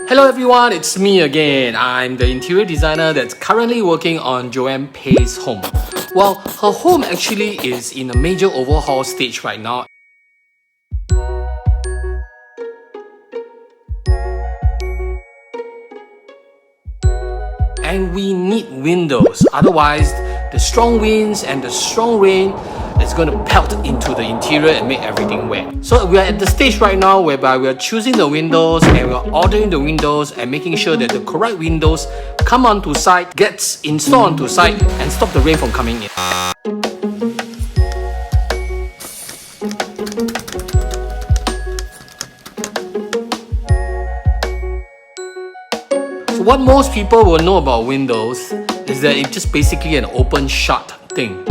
Hello everyone, it's me again. I'm the interior designer that's currently working on Joanne Pei's home. Well, her home actually is in a major overhaul stage right now. And we need windows, otherwise the strong winds and the strong rain is going to pelt into the interior and make everything wet. So we are at the stage right now whereby we are choosing the windows and we are ordering the windows and making sure that the correct windows come onto site, gets installed onto site and stop the rain from coming in. So what most people will know about windows is that it's just basically an open-shut thing.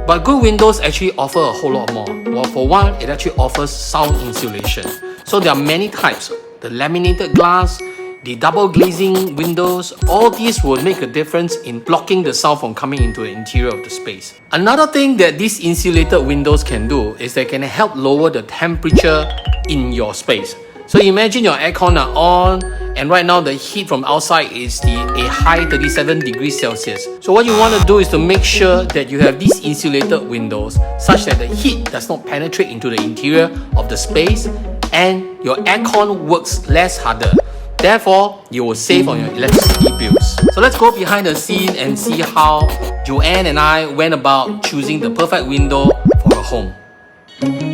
But good windows actually offer a whole lot more. Well, for one, it actually offers sound insulation. So there are many types. The laminated glass, the double glazing windows, all these will make a difference in blocking the sound from coming into the interior of the space. Another thing that these insulated windows can do is they can help lower the temperature in your space. So imagine your aircon are on and right now the heat from outside is a high 37 degrees Celsius. So what you want to do is to make sure that you have these insulated windows such that the heat does not penetrate into the interior of the space and your aircon works less harder. Therefore, you will save on your electricity bills. So let's go behind the scene and see how Joanne and I went about choosing the perfect window for her home.